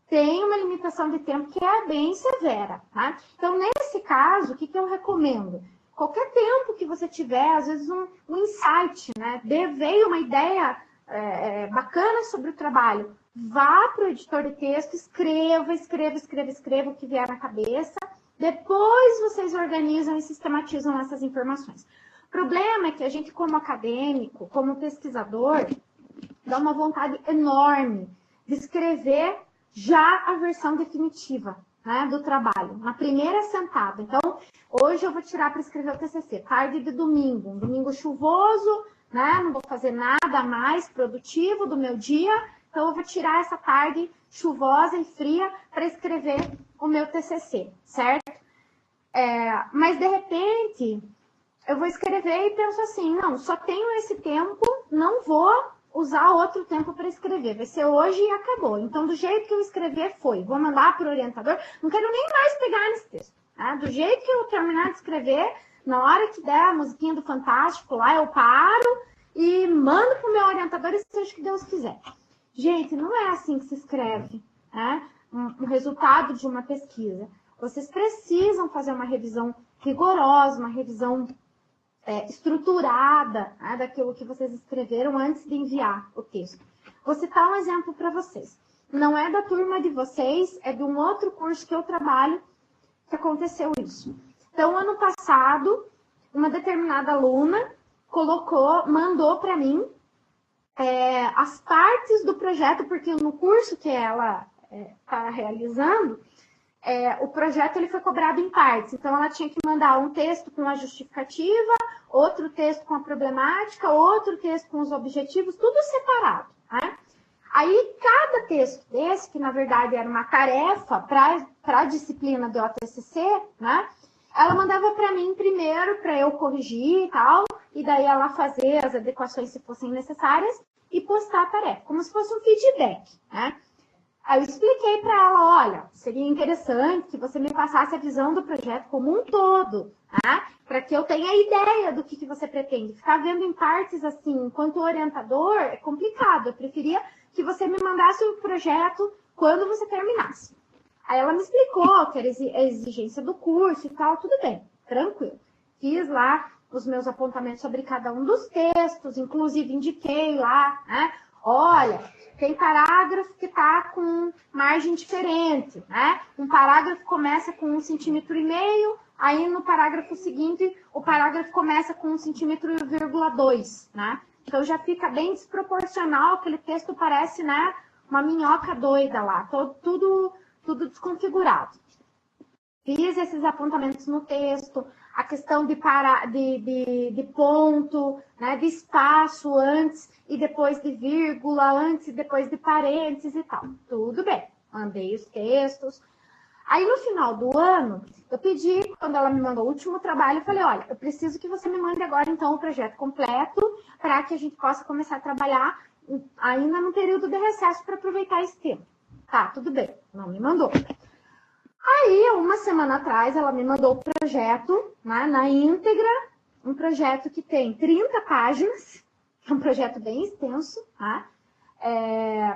tem uma limitação de tempo que é bem severa. Tá? Então, nesse caso, o que eu recomendo? Qualquer tempo que você tiver, às vezes um insight, né? Veio uma ideia bacana sobre o trabalho, vá para o editor de texto, escreva o que vier na cabeça. Depois vocês organizam e sistematizam essas informações. O problema é que a gente, como acadêmico, como pesquisador, dá uma vontade enorme de escrever já a versão definitiva, né, do trabalho, na primeira sentada. Então, hoje eu vou tirar para escrever o TCC, tarde de domingo, um domingo chuvoso, né, não vou fazer nada mais produtivo do meu dia, então eu vou tirar essa tarde chuvosa e fria para escrever o meu TCC, certo? Mas, de repente, eu vou escrever e penso assim, não, só tenho esse tempo, não vou usar outro tempo para escrever, vai ser hoje e acabou. Então, do jeito que eu escrever, foi. Vou mandar para o orientador, não quero nem mais pegar nesse texto. Tá? Do jeito que eu terminar de escrever, na hora que der a musiquinha do Fantástico lá, eu paro e mando para o meu orientador e seja o que Deus quiser. Gente, não é assim que se escreve, né? Um resultado de uma pesquisa. Vocês precisam fazer uma revisão rigorosa, uma revisão estruturada, né, daquilo que vocês escreveram antes de enviar o texto. Vou citar um exemplo para vocês. Não é da turma de vocês, é de um outro curso que eu trabalho que aconteceu isso. Então, ano passado, uma determinada aluna mandou para mim as partes do projeto, porque no curso que ela está realizando, o projeto ele foi cobrado em partes. Então, ela tinha que mandar um texto com a justificativa, outro texto com a problemática, outro texto com os objetivos, tudo separado. Né? Aí, cada texto desse, que na verdade era uma tarefa para a disciplina do OTCC, né? Ela mandava para mim primeiro, para eu corrigir e tal, e daí ela fazer as adequações se fossem necessárias e postar a tarefa, como se fosse um feedback. Né? Aí eu expliquei para ela, olha, seria interessante que você me passasse a visão do projeto como um todo, tá? Para que eu tenha ideia do que você pretende. Ficar vendo em partes assim, enquanto orientador, é complicado. Eu preferia que você me mandasse o projeto quando você terminasse. Aí ela me explicou que era a exigência do curso e tal, tudo bem, tranquilo. Fiz lá os meus apontamentos sobre cada um dos textos, inclusive indiquei lá, né? Olha, tem parágrafo que está com margem diferente, né? Um parágrafo começa com 1,5 cm, aí no parágrafo seguinte, o parágrafo começa com 1,2 cm, né? Então já fica bem desproporcional, aquele texto parece, né, uma minhoca doida lá, tudo desconfigurado. Fiz esses apontamentos no texto, a questão de ponto, né, de espaço antes e depois de vírgula, antes e depois de parênteses e tal. Tudo bem, mandei os textos. Aí no final do ano, eu pedi, quando ela me mandou o último trabalho, eu falei, olha, eu preciso que você me mande agora então o projeto completo para que a gente possa começar a trabalhar ainda no período de recesso para aproveitar esse tempo. Tá, tudo bem, não me mandou. Aí, uma semana atrás, ela me mandou o projeto, né, na íntegra, um projeto que tem 30 páginas, é um projeto bem extenso, tá?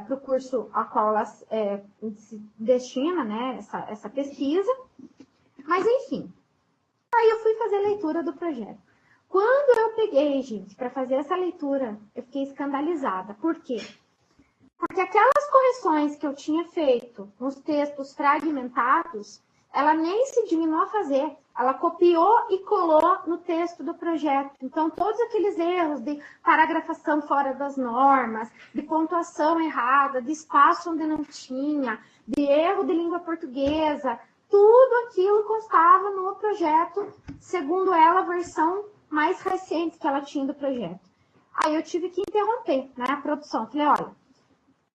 Para o curso a qual ela se destina, né, essa pesquisa. Mas, enfim, aí eu fui fazer a leitura do projeto. Quando eu peguei, gente, para fazer essa leitura, eu fiquei escandalizada. Por quê? Porque aquelas correções que eu tinha feito nos textos fragmentados, ela nem se dignou a fazer. Ela copiou e colou no texto do projeto. Então, todos aqueles erros de paragrafação fora das normas, de pontuação errada, de espaço onde não tinha, de erro de língua portuguesa, tudo aquilo constava no projeto, segundo ela, a versão mais recente que ela tinha do projeto. Aí eu tive que interromper, né, a produção. Falei, olha,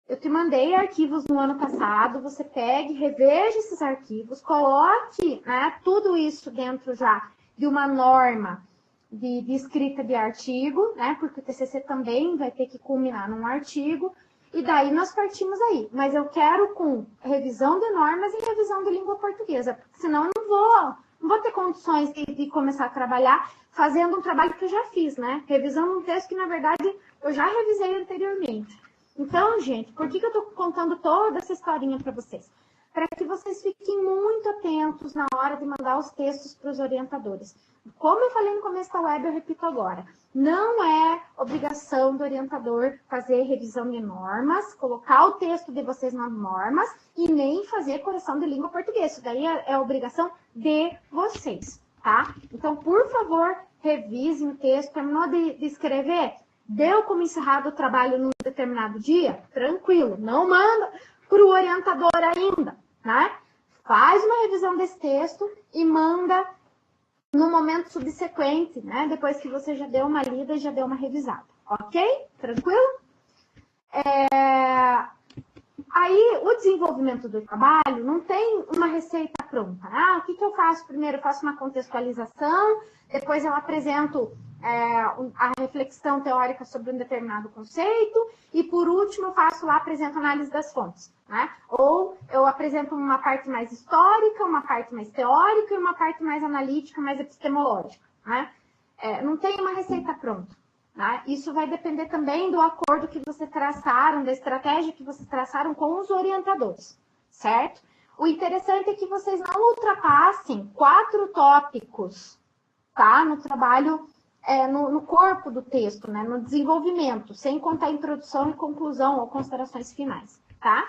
eu te mandei arquivos no ano passado, você pegue, reveja esses arquivos, coloque, né, tudo isso dentro já de uma norma de escrita de artigo, né, porque o TCC também vai ter que culminar num artigo, e daí nós partimos aí. Mas eu quero com revisão de normas e revisão de língua portuguesa, porque senão eu não vou ter condições de começar a trabalhar fazendo um trabalho que eu já fiz, né, revisando um texto que, na verdade, eu já revisei anteriormente. Então, gente, por que eu estou contando toda essa historinha para vocês? Para que vocês fiquem muito atentos na hora de mandar os textos para os orientadores. Como eu falei no começo da web, eu repito agora. Não é obrigação do orientador fazer revisão de normas, colocar o texto de vocês nas normas e nem fazer correção de língua portuguesa. Isso daí é obrigação de vocês, tá? Então, por favor, revisem o texto. Terminou de escrever? Deu como encerrado o trabalho num determinado dia? Tranquilo, não manda para o orientador ainda, né? Faz uma revisão desse texto e manda no momento subsequente, né? Depois que você já deu uma lida e já deu uma revisada, ok? Tranquilo? Aí, o desenvolvimento do trabalho não tem uma receita pronta. O que eu faço? Primeiro, eu faço uma contextualização, depois eu apresento a reflexão teórica sobre um determinado conceito, e por último eu faço lá, apresento análise das fontes, né? Ou eu apresento uma parte mais histórica, uma parte mais teórica e uma parte mais analítica, mais epistemológica, né? Não tem uma receita pronta, né? Isso vai depender também do acordo que vocês traçaram, da estratégia que vocês traçaram com os orientadores, certo? O interessante é que vocês não ultrapassem 4 tópicos, tá? No trabalho, no corpo do texto, né? No desenvolvimento, sem contar introdução e conclusão ou considerações finais, tá?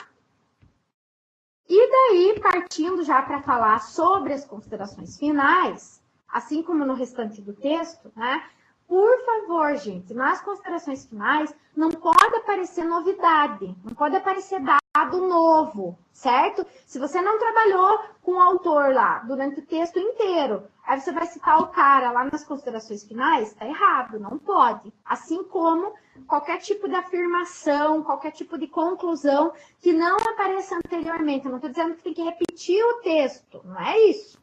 E daí, partindo já para falar sobre as considerações finais, assim como no restante do texto, né? Por favor, gente, nas considerações finais, não pode aparecer novidade, não pode aparecer dado novo, certo? Se você não trabalhou com o autor lá durante o texto inteiro, aí você vai citar o cara lá nas considerações finais, tá errado, não pode. Assim como qualquer tipo de afirmação, qualquer tipo de conclusão que não apareça anteriormente. Eu não estou dizendo que tem que repetir o texto, não é isso.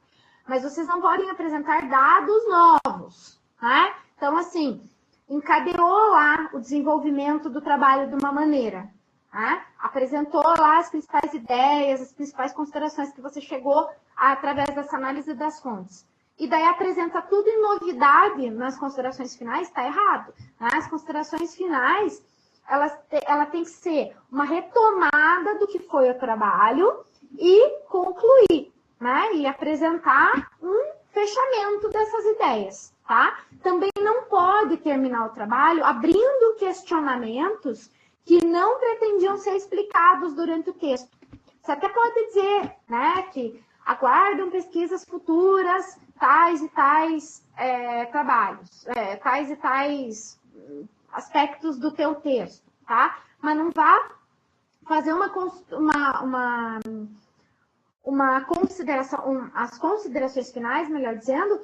Mas vocês não podem apresentar dados novos, né? Então, assim, encadeou lá o desenvolvimento do trabalho de uma maneira. né? Apresentou lá as principais ideias, as principais considerações que você chegou através dessa análise das fontes. E daí apresenta tudo em novidade nas considerações finais, está errado. Né? As considerações finais, ela tem que ser uma retomada do que foi o trabalho e concluir, né? E apresentar um fechamento dessas ideias, tá? Também não pode terminar o trabalho abrindo questionamentos que não pretendiam ser explicados durante o texto. Você até pode dizer, né, que aguardam pesquisas futuras, tais e tais trabalhos, tais e tais aspectos do teu texto, tá? Mas não vá fazer uma consideração, as considerações finais, melhor dizendo,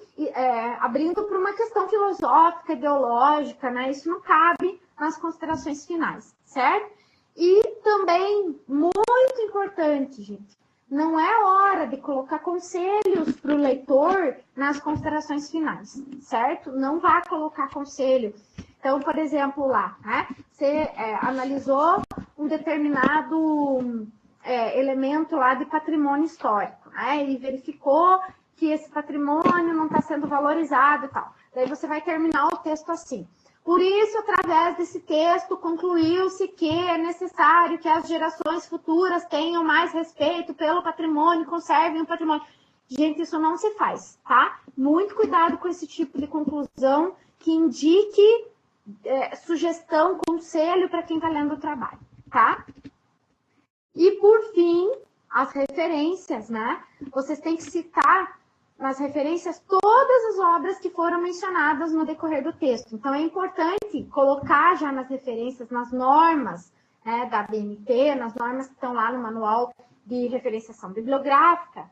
abrindo para uma questão filosófica, ideológica, né? Isso não cabe nas considerações finais, certo? E também, muito importante, gente, não é hora de colocar conselhos para o leitor nas considerações finais, certo? Não vá colocar conselho. Então, por exemplo, lá, né? Você analisou um determinado elemento lá de patrimônio histórico, né? E verificou que esse patrimônio não está sendo valorizado e tal. Daí você vai terminar o texto assim. Por isso, através desse texto, concluiu-se que é necessário que as gerações futuras tenham mais respeito pelo patrimônio, conservem o patrimônio. Gente, isso não se faz, tá? Muito cuidado com esse tipo de conclusão que indique sugestão, conselho para quem está lendo o trabalho, tá? E, por fim, as referências, né? Vocês têm que citar nas referências todas as obras que foram mencionadas no decorrer do texto. Então, é importante colocar já nas referências, nas normas, né, da BNT, nas normas que estão lá no manual de referenciação bibliográfica,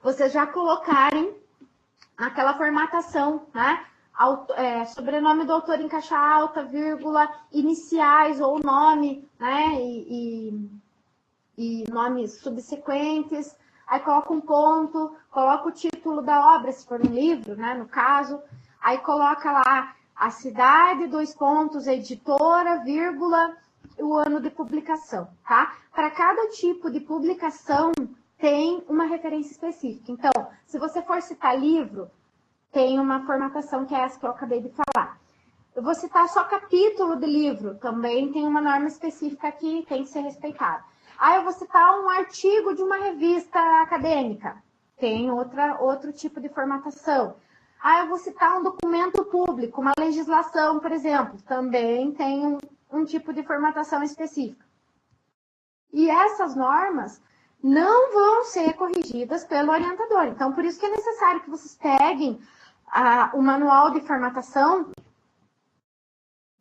vocês já colocarem naquela formatação, né? Sobrenome do autor em caixa alta, vírgula, iniciais ou nome, né? E nomes subsequentes. Aí coloca um ponto, coloca o título da obra, se for um livro, né? No caso. Aí coloca lá a cidade, 2 pontos, editora, vírgula, o ano de publicação, tá? Para cada tipo de publicação tem uma referência específica. Então, se você for citar livro, tem uma formatação que é essa que eu acabei de falar. Eu vou citar só capítulo do livro, também tem uma norma específica que tem que ser respeitada. Aí eu vou citar um artigo de uma revista acadêmica, tem outro tipo de formatação. Aí eu vou citar um documento público, uma legislação, por exemplo, também tem um tipo de formatação específica. E essas normas não vão ser corrigidas pelo orientador. Então, por isso que é necessário que vocês peguem o manual de formatação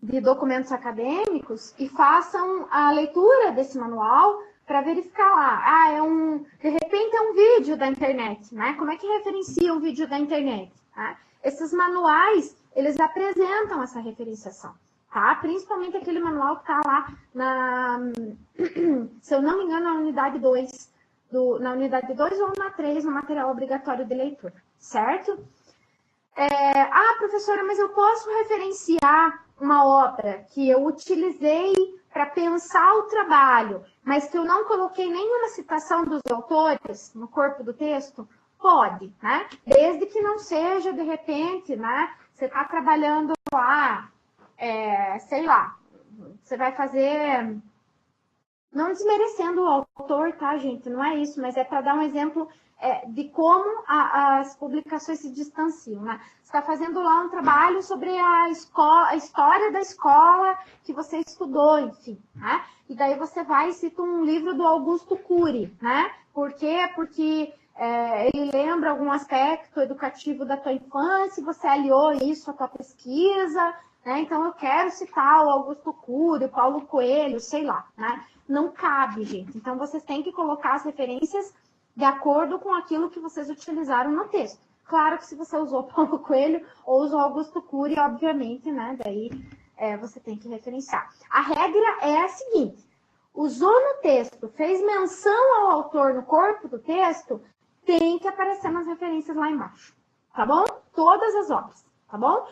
de documentos acadêmicos e façam a leitura desse manual para verificar lá. De repente é um vídeo da internet, né? Como é que referencia um vídeo da internet? Tá? Esses manuais, eles apresentam essa referenciação, tá? Principalmente aquele manual que está lá se eu não me engano, na unidade 2, na unidade 2 ou na 3, no material obrigatório de leitura, certo? Professora, mas eu posso referenciar uma obra que eu utilizei para pensar o trabalho, mas que eu não coloquei nenhuma citação dos autores no corpo do texto? Pode, né? Desde que não seja, de repente, né? Você está trabalhando lá, sei lá, você vai fazer... Não desmerecendo o autor, tá, gente? Não é isso, mas é para dar um exemplo de como as publicações se distanciam, né? Você está fazendo lá um trabalho sobre a história da escola que você estudou, enfim, né? E daí você vai e cita um livro do Augusto Cury, né? Por quê? Porque ele lembra algum aspecto educativo da tua infância e você aliou isso à tua pesquisa, né? Então eu quero citar o Augusto Cury, o Paulo Coelho, sei lá, né? Não cabe, gente. Então, vocês têm que colocar as referências de acordo com aquilo que vocês utilizaram no texto. Claro que se você usou Paulo Coelho ou usou Augusto Cury, obviamente, né? Daí você tem que referenciar. A regra é a seguinte: usou no texto, fez menção ao autor no corpo do texto, tem que aparecer nas referências lá embaixo. Tá bom? Todas as obras. Tá bom?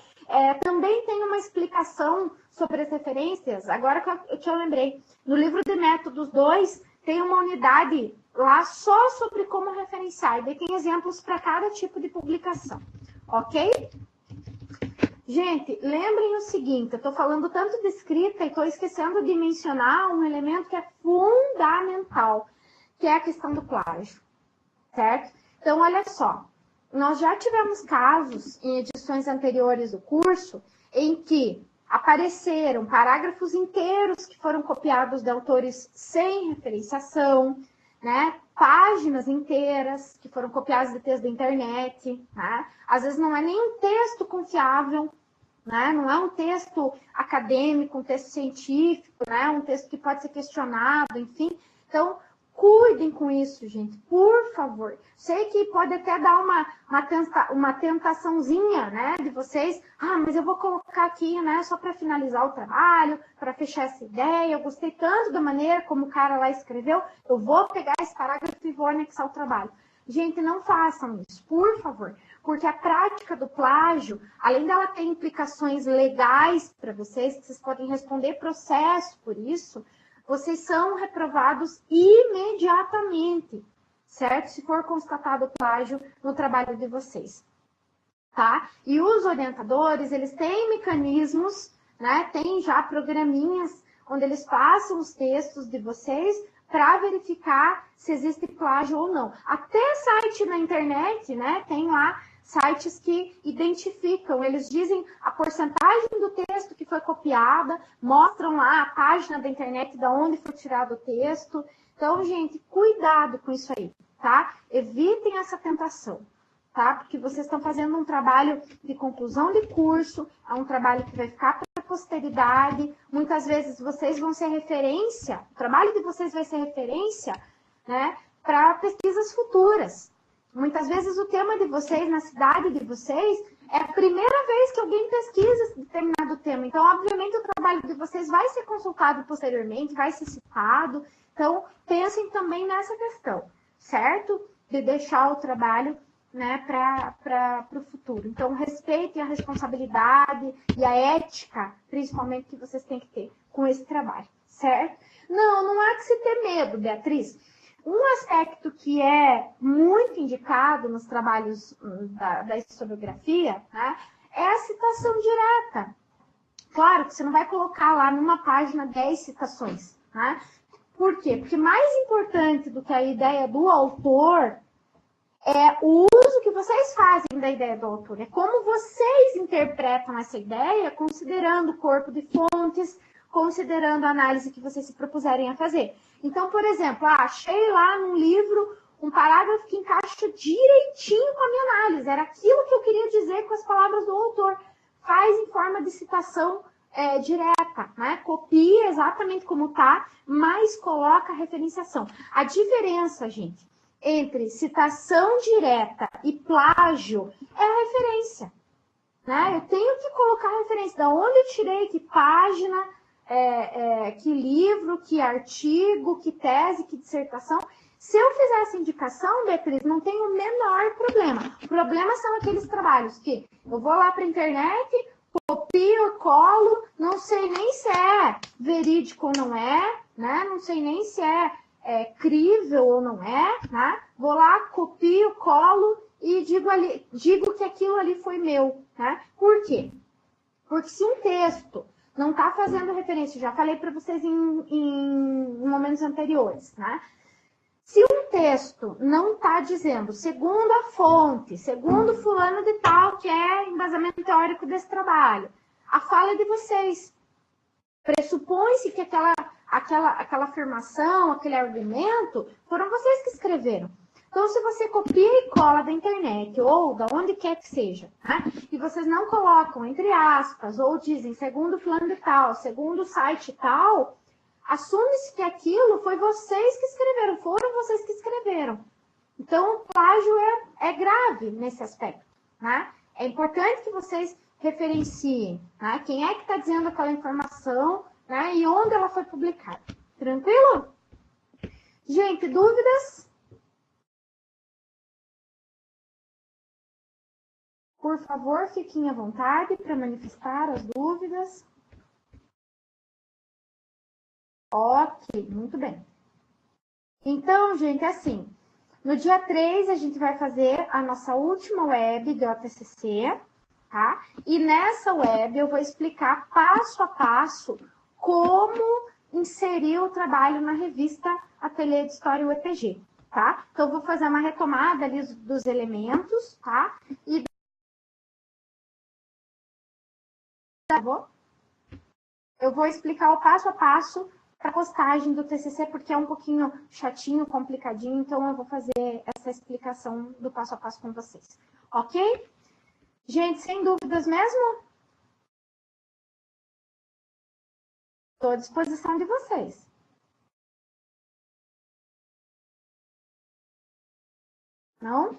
Também tem uma explicação sobre as referências, agora que eu lembrei, no livro de métodos 2, tem uma unidade lá só sobre como referenciar, e daí tem exemplos para cada tipo de publicação, ok? Gente, lembrem o seguinte, eu estou falando tanto de escrita e estou esquecendo de mencionar um elemento que é fundamental, que é a questão do plágio, certo? Então, olha só, nós já tivemos casos em edições anteriores do curso em que apareceram parágrafos inteiros que foram copiados de autores sem referenciação, né? Páginas inteiras que foram copiadas de texto da internet, né? Às vezes não é nem um texto confiável, né? Não é um texto acadêmico, um texto científico, né? Um texto que pode ser questionado, enfim. Então, cuidem com isso, gente, por favor. Sei que pode até dar uma tentaçãozinha, né, de vocês. Ah, mas eu vou colocar aqui, né, só para finalizar o trabalho, para fechar essa ideia. Eu gostei tanto da maneira como o cara lá escreveu, eu vou pegar esse parágrafo e vou anexar o trabalho. Gente, não façam isso, por favor. Porque a prática do plágio, além dela ter implicações legais para vocês, que vocês podem responder processo por isso, vocês são reprovados imediatamente, certo? Se for constatado plágio no trabalho de vocês, tá? E os orientadores, eles têm mecanismos, né? Tem já programinhas onde eles passam os textos de vocês para verificar se existe plágio ou não. Até site na internet, né? Tem lá sites que identificam, eles dizem a porcentagem do texto que foi copiada, mostram lá a página da internet de onde foi tirado o texto. Então, gente, cuidado com isso aí, tá? Evitem essa tentação, tá? Porque vocês estão fazendo um trabalho de conclusão de curso, é um trabalho que vai ficar para a posteridade, muitas vezes vocês vão ser referência, o trabalho de vocês vai ser referência, né, para pesquisas futuras. Muitas vezes o tema de vocês, na cidade de vocês, é a primeira vez que alguém pesquisa esse determinado tema. Então, obviamente, o trabalho de vocês vai ser consultado posteriormente, vai ser citado. Então, pensem também nessa questão, certo? De deixar o trabalho, né, para o futuro. Então, respeitem a responsabilidade e a ética, principalmente, que vocês têm que ter com esse trabalho, certo? Não há que se ter medo, Beatriz. Um aspecto que é muito indicado nos trabalhos da historiografia, né, é a citação direta. Claro que você não vai colocar lá numa página 10 citações, né? Por quê? Porque mais importante do que a ideia do autor é o uso que vocês fazem da ideia do autor. É como vocês interpretam essa ideia, considerando o corpo de fontes, considerando a análise que vocês se propuserem a fazer. Então, por exemplo, achei lá num livro um parágrafo que encaixa direitinho com a minha análise. Era aquilo que eu queria dizer com as palavras do autor. Faz em forma de citação direta, né? Copia exatamente como está, mas coloca a referenciação. A diferença, gente, entre citação direta e plágio é a referência, né? Eu tenho que colocar a referência, da onde eu tirei, que página, que livro, que artigo, que tese, que dissertação. Se eu fizer essa indicação, Beatriz, não tem o menor problema. O problema são aqueles trabalhos que eu vou lá para a internet, copio, colo, não sei nem se é verídico ou não é, né? Não sei nem se é crível ou não é, né? Vou lá, copio, colo e digo que aquilo ali foi meu, né? Por quê? Porque se um texto não está fazendo referência, já falei para vocês em momentos anteriores, né? Se um texto não está dizendo, segundo a fonte, segundo fulano de tal, que é embasamento teórico desse trabalho, a fala de vocês, pressupõe-se que aquela afirmação, aquele argumento, foram vocês que escreveram. Então, se você copia e cola da internet, ou da onde quer que seja, né, e vocês não colocam entre aspas, ou dizem segundo fulano de tal, segundo o site tal, assume-se que aquilo foi vocês que escreveram, foram vocês que escreveram. Então, o plágio é grave nesse aspecto, né? É importante que vocês referenciem, né? Quem é que está dizendo aquela informação, né? E onde ela foi publicada. Tranquilo? Gente, dúvidas? Por favor, fiquem à vontade para manifestar as dúvidas. Ok, muito bem. Então, gente, assim, no dia 3 a gente vai fazer a nossa última web do OTCC, tá? E nessa web eu vou explicar passo a passo como inserir o trabalho na revista Ateliê de História UEPG, tá? Então, eu vou fazer uma retomada ali dos elementos, tá? E eu vou explicar o passo a passo para a postagem do TCC, porque é um pouquinho chatinho, complicadinho, então eu vou fazer essa explicação do passo a passo com vocês. Ok? Gente, sem dúvidas mesmo? Estou à disposição de vocês. Não?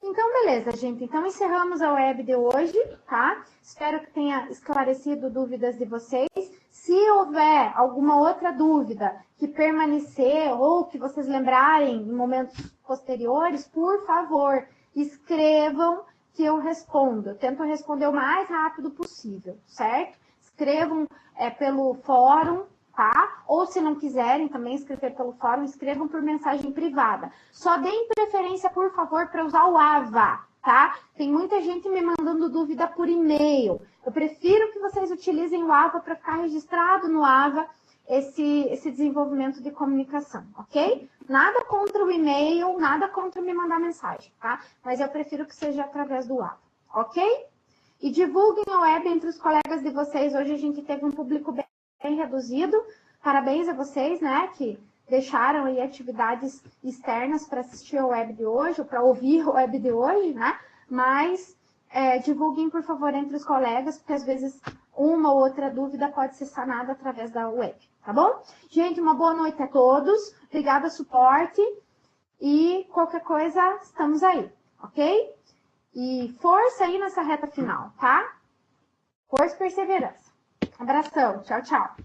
Então, beleza, gente. Então, encerramos a web de hoje, tá? Espero que tenha esclarecido dúvidas de vocês. Se houver alguma outra dúvida que permanecer ou que vocês lembrarem em momentos posteriores, por favor, escrevam que eu respondo. Eu tento responder o mais rápido possível, certo? Escrevam pelo fórum, tá? Ou se não quiserem também escrever pelo fórum, escrevam por mensagem privada. Só deem preferência, por favor, para usar o AVA, tá? Tem muita gente me mandando dúvida por e-mail. Eu prefiro que vocês utilizem o AVA para ficar registrado no AVA esse desenvolvimento de comunicação, ok? Nada contra o e-mail, nada contra me mandar mensagem, tá? Mas eu prefiro que seja através do AVA, ok? E divulguem a web entre os colegas de vocês. Hoje a gente teve um público bem reduzido. Parabéns a vocês, né, que deixaram aí atividades externas para assistir a web de hoje, ou para ouvir a web de hoje, né? Mas divulguem, por favor, entre os colegas, porque às vezes uma ou outra dúvida pode ser sanada através da web, tá bom? Gente, uma boa noite a todos. Obrigada, suporte. E qualquer coisa, estamos aí, ok? E força aí nessa reta final, tá? Força e perseverança. Abração. Tchau, tchau.